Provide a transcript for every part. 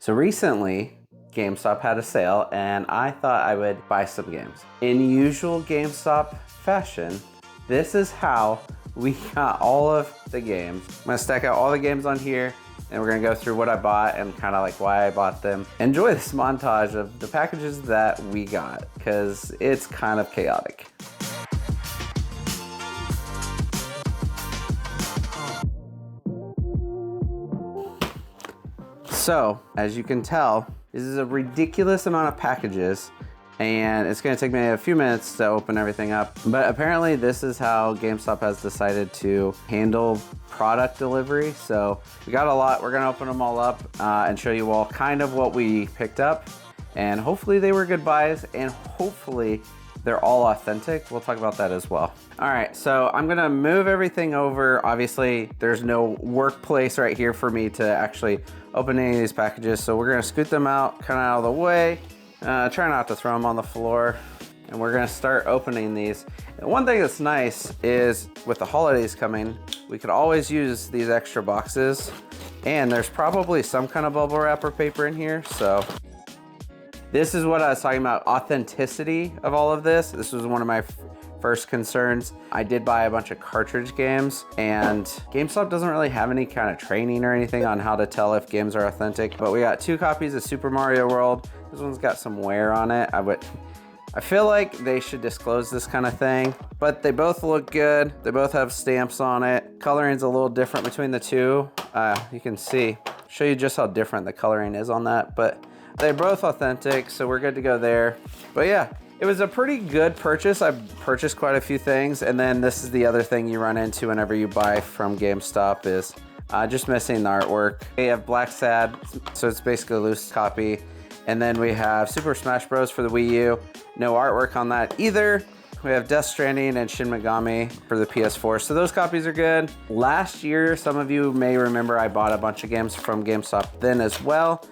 So recently, GameStop had a sale and I thought I would buy some games. In usual GameStop fashion, this is how we got all of the games. I'm gonna stack out all the games on here and we're gonna go through what I bought and kind of like why I bought them. Enjoy this montage of the packages that we got, because it's kind of chaotic. So, as you can tell, this is a ridiculous amount of packages and it's gonna take me a few minutes to open everything up. But apparently this is how GameStop has decided to handle product delivery. So we got a lot, we're gonna open them all up and show you all kind of what we picked up. And hopefully they were good buys and hopefully they're all authentic. We'll talk about that as well. All right, so I'm gonna move everything over. Obviously, there's no workplace right here for me to actually open any of these packages. So we're gonna scoot them out, kind of out of the way. Try not to throw them on the floor. And we're gonna start opening these. And one thing that's nice is with the holidays coming, we could always use these extra boxes. And there's probably some kind of bubble wrap or paper in here, so. This is what I was talking about, authenticity of all of this. This was one of my first concerns. I did buy a bunch of cartridge games and GameStop doesn't really have any kind of training or anything on how to tell if games are authentic, but we got 2 copies of Super Mario World. This one's got some wear on it. I feel like they should disclose this kind of thing, but they both look good. They both have stamps on it. Coloring's a little different between the two. You can show you just how different the coloring is on that, but they're both authentic, so we're good to go there. But yeah, it was a pretty good purchase. I purchased quite a few things, and then this is the other thing you run into whenever you buy from GameStop is just missing the artwork. We have Black Sad, so it's basically a loose copy. And then we have Super Smash Bros. For the Wii U. No artwork on that either. We have Death Stranding and Shin Megami for the PS4, so those copies are good. Last year, some of you may remember I bought a bunch of games from GameStop then as well.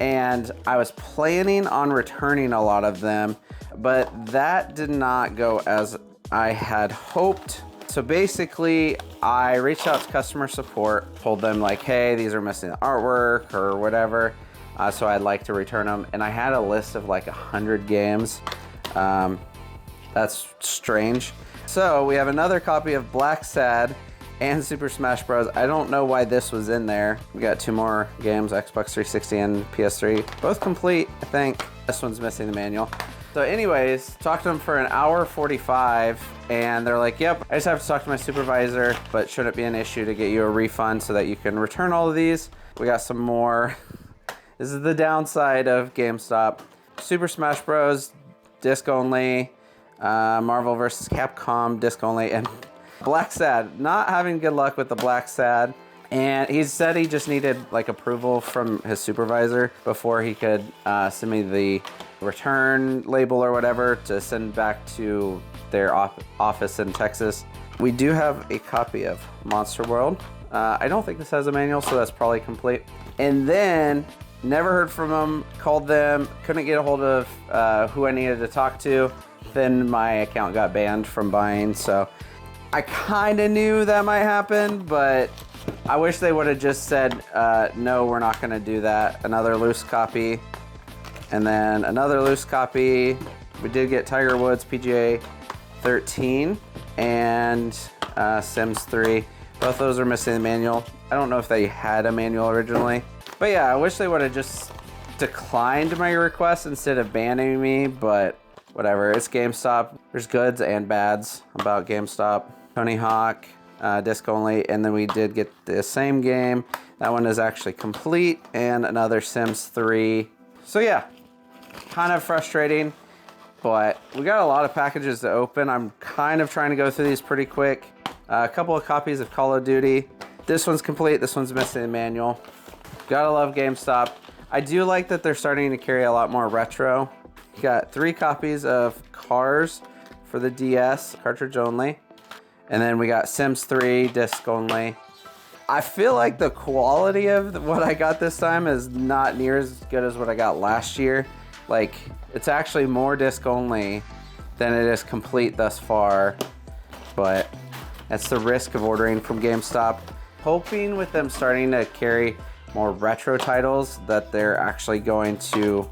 And I was planning on returning a lot of them, but that did not go as I had hoped. So basically, I reached out to customer support, told them like, hey, these are missing the artwork or whatever, so I'd like to return them. And I had a list of like 100 games. That's strange. So we have another copy of Black Sad and Super Smash Bros. I don't know why this was in there. We got 2 more games, Xbox 360 and PS3. Both complete, I think. This one's missing the manual. So anyways, talked to them for an hour 45, and they're like, yep, I just have to talk to my supervisor, but shouldn't be an issue to get you a refund so that you can return all of these. We got some more. This is the downside of GameStop. Super Smash Bros. Disc only. Marvel vs. Capcom disc only, and Black Sad, not having good luck with the Black Sad. And he said he just needed like approval from his supervisor before he could send me the return label or whatever to send back to their office in Texas. We do have a copy of Monster World. I don't think this has a manual, so that's probably complete. And then never heard from them, called them, couldn't get a hold of who I needed to talk to. Then my account got banned from buying, so I kind of knew that might happen, but I wish they would have just said, no, we're not going to do that. Another loose copy, and then another loose copy. We did get Tiger Woods PGA 13 and Sims 3. Both those are missing the manual. I don't know if they had a manual originally. But yeah, I wish they would have just declined my request instead of banning me, but whatever, it's GameStop. There's goods and bads about GameStop. Tony Hawk, disc only, and then we did get the same game. That one is actually complete, and another Sims 3. So yeah, kind of frustrating, but we got a lot of packages to open. I'm kind of trying to go through these pretty quick. A couple of copies of Call of Duty. This one's complete, this one's missing the manual. Gotta love GameStop. I do like that they're starting to carry a lot more retro. Got 3 copies of Cars for the DS, cartridge only. And then we got Sims 3, disc only. I feel like the quality of what I got this time is not near as good as what I got last year. Like, it's actually more disc only than it is complete thus far. But that's the risk of ordering from GameStop. Hoping with them starting to carry more retro titles that they're actually going to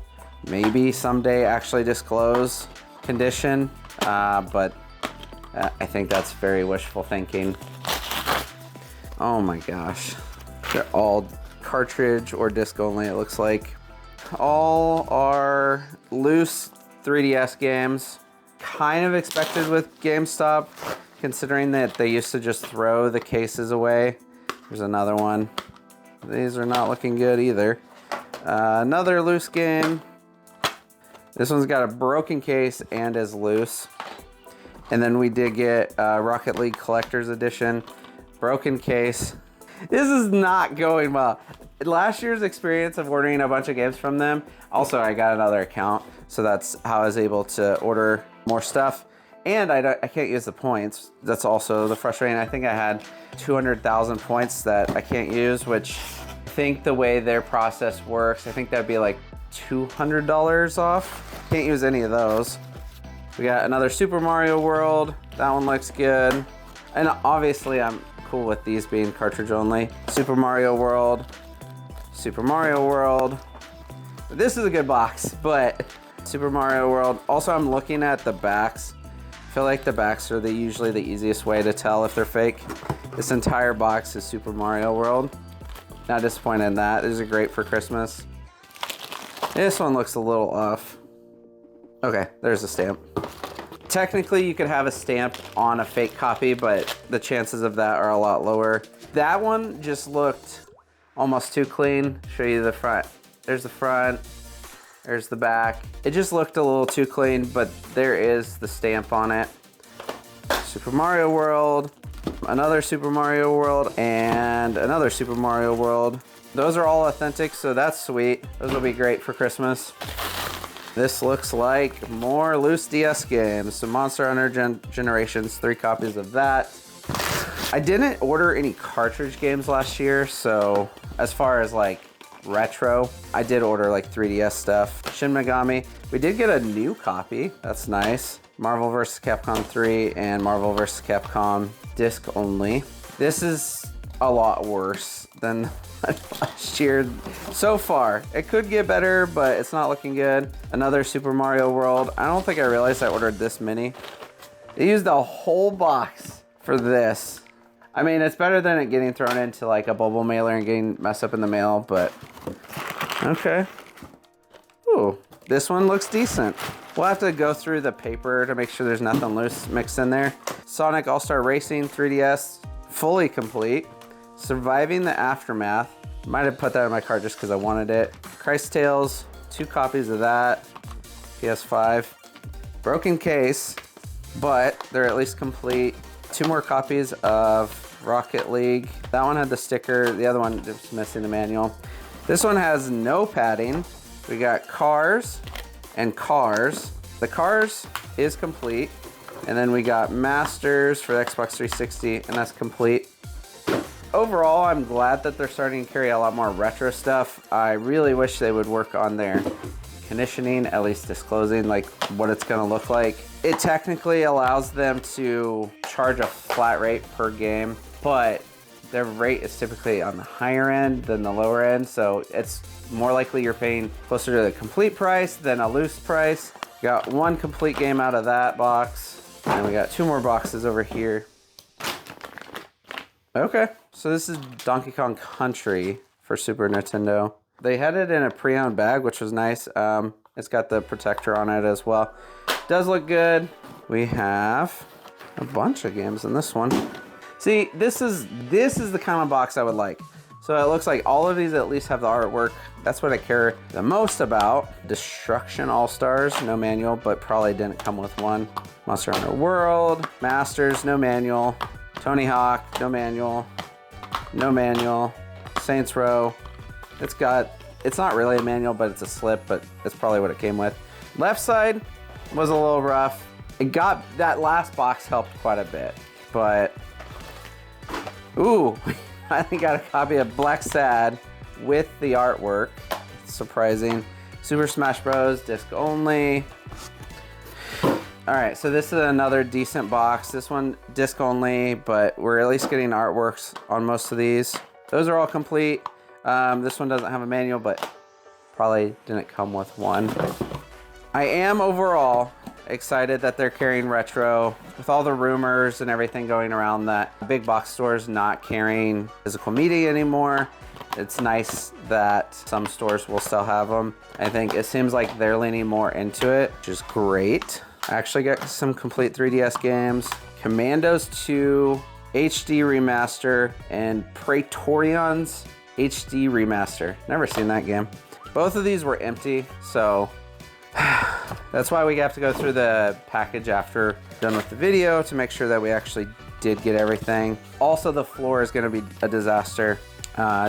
maybe someday actually disclose condition, but I think that's very wishful thinking. Oh my gosh. They're all cartridge or disc only, it looks like. All are loose 3DS games. Kind of expected with GameStop, considering that they used to just throw the cases away. There's another one. These are not looking good either. Another loose game. This one's got a broken case and is loose. And then we did get Rocket League Collector's Edition. Broken case. This is not going well. Last year's experience of ordering a bunch of games from them, also I got another account, so that's how I was able to order more stuff. And I can't use the points. That's also the frustrating. I think I had 200,000 points that I can't use, which I think the way their process works, I think that'd be like $200 off. Can't use any of those. We got another Super Mario World. That one looks good. And obviously I'm cool with these being cartridge only. Super Mario World. Super Mario World. This is a good box, but Super Mario World. Also, I'm looking at the backs. I feel like the backs are usually the easiest way to tell if they're fake. This entire box is Super Mario World. Not disappointed in that. These are great for Christmas. This one looks a little off. Okay, there's a stamp. Technically, you could have a stamp on a fake copy, but the chances of that are a lot lower. That one just looked almost too clean. Show you the front. There's the front. There's the back. It just looked a little too clean, but there is the stamp on it. Super Mario World, another Super Mario World, and another Super Mario World. Those are all authentic, so that's sweet. Those will be great for Christmas. This looks like more loose DS games. So Monster Hunter Generations, 3 copies of that. I didn't order any cartridge games last year, so as far as like retro, I did order like 3DS stuff. Shin Megami, we did get a new copy. That's nice. Marvel vs. Capcom 3 and Marvel vs. Capcom disc only. This is a lot worse than last year so far. It could get better, but it's not looking good. Another Super Mario World. I don't think I realized I ordered this many. They used a whole box for this. I mean, it's better than it getting thrown into like a bubble mailer and getting messed up in the mail, but okay. Ooh, this one looks decent. We'll have to go through the paper to make sure there's nothing loose mixed in there. Sonic All-Star Racing 3DS, fully complete. Surviving the Aftermath. Might have put that in my cart just because I wanted it. Christ Tales, 2 copies of that. PS5. Broken case, but they're at least complete. 2 more copies of Rocket League. That one had the sticker. The other one just missing the manual. This one has no padding. We got Cars and Cars. The Cars is complete. And then we got Masters for the Xbox 360, and that's complete. Overall, I'm glad that they're starting to carry a lot more retro stuff. I really wish they would work on their conditioning, at least disclosing like what it's gonna look like. It technically allows them to charge a flat rate per game, but their rate is typically on the higher end than the lower end, so it's more likely you're paying closer to the complete price than a loose price. Got 1 complete game out of that box, and we got 2 more boxes over here. Okay, so this is Donkey Kong Country for Super Nintendo. They had it in a pre-owned bag, which was nice. It's got the protector on it as well. Does look good. We have a bunch of games in this one. See, this is the kind of box I would like. So it looks like all of these at least have the artwork. That's what I care the most about. Destruction All-Stars, no manual, but probably didn't come with one. Monster Hunter World, Masters, no manual. Tony Hawk, no manual. No manual. Saints Row. It's not really a manual, but it's a slip, but it's probably what it came with. Left side was a little rough. That last box helped quite a bit, but ooh, I think I got a copy of Black Sad with the artwork. Surprising. Super Smash Bros. Disc only. All right, so this is another decent box. This one disc only, but we're at least getting artworks on most of these. Those are all complete. This one doesn't have a manual, but probably didn't come with one. I am overall excited that they're carrying retro with all the rumors and everything going around that big box stores not carrying physical media anymore. It's nice that some stores will still have them. I think it seems like they're leaning more into it, which is great. I actually got some complete 3DS games. Commandos 2 HD Remaster and Praetorians HD Remaster. Never seen that game. Both of these were empty, so that's why we have to go through the package after done with the video to make sure that we actually did get everything. Also, the floor is gonna be a disaster.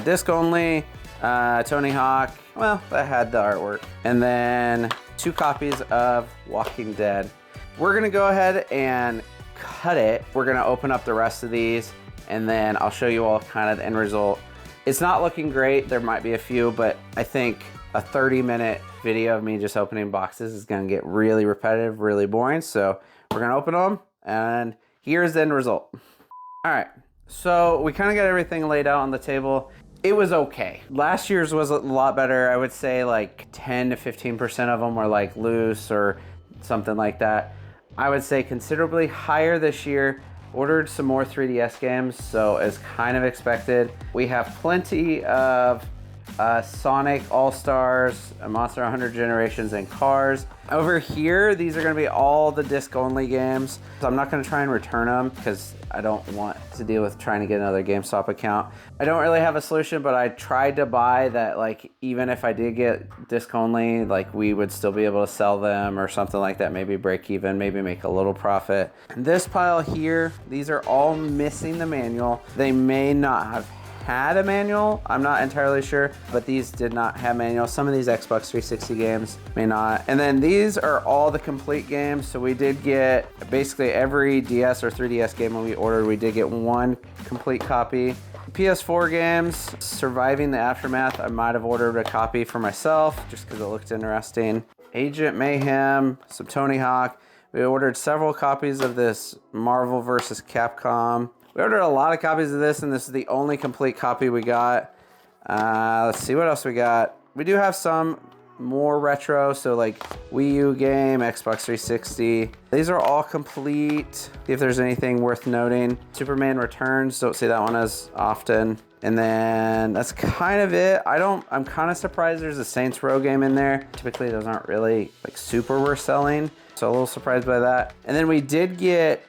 Disc only, Tony Hawk, well, that had the artwork. And then 2 copies of Walking Dead. We're gonna go ahead and cut it. We're gonna open up the rest of these and then I'll show you all kind of the end result. It's not looking great. There might be a few, but I think a 30-minute video of me just opening boxes is gonna get really repetitive, really boring. So we're gonna open them and here's the end result. All right, so we kind of got everything laid out on the table. It was okay. Last year's was a lot better. I would say like 10 to 15% of them were like loose or something like that. I would say considerably higher this year. Ordered some more 3DS games, so as kind of expected. We have plenty of Sonic All-Stars, Monster 100 Generations, and Cars. Over here, these are gonna be all the disc-only games. So I'm not gonna try and return them because I don't want to deal with trying to get another GameStop account. I don't really have a solution, but I tried to buy that, like, even if I did get disc-only, like, we would still be able to sell them or something like that, maybe break even, maybe make a little profit. This pile here, these are all missing the manual. They may not have had a manual, I'm not entirely sure, but these did not have manuals. Some of these Xbox 360 games may not. And then these are all the complete games. So we did get basically every DS or 3DS game when we ordered, we did get 1 complete copy. PS4 games, Surviving the Aftermath, I might have ordered a copy for myself just because it looked interesting. Agent Mayhem, some Tony Hawk. We ordered several copies of this Marvel vs. Capcom. We ordered a lot of copies of this, and this is the only complete copy we got. Let's see what else we got. We do have some more retro, so like Wii U game, Xbox 360. These are all complete. See if there's anything worth noting. Superman Returns, don't see that one as often. And then that's kind of it. I'm kind of surprised there's a Saints Row game in there. Typically those aren't really like super worth selling. So a little surprised by that. And then we did get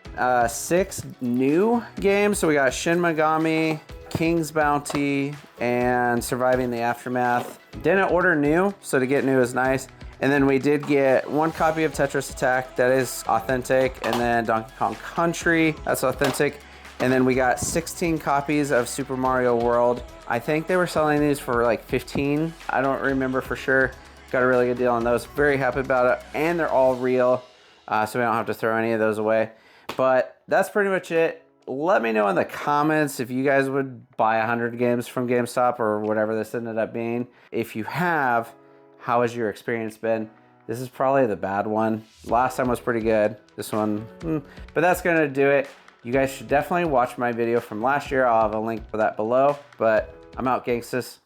6 new games. So we got Shin Megami, King's Bounty, and Surviving the Aftermath. Didn't order new, so to get new is nice. And then we did get 1 copy of Tetris Attack, that is authentic, and then Donkey Kong Country, that's authentic. And then we got 16 copies of Super Mario World. I think they were selling these for like 15. I don't remember for sure. Got a really good deal on those. Very happy about it. And they're all real, so we don't have to throw any of those away. But that's pretty much it. Let me know in the comments if you guys would buy 100 games from GameStop or whatever this ended up being. If you have, how has your experience been? This is probably the bad one. Last time was pretty good. This one, but that's gonna do it. You guys should definitely watch my video from last year. I'll have a link for that below. But I'm out, gangstas.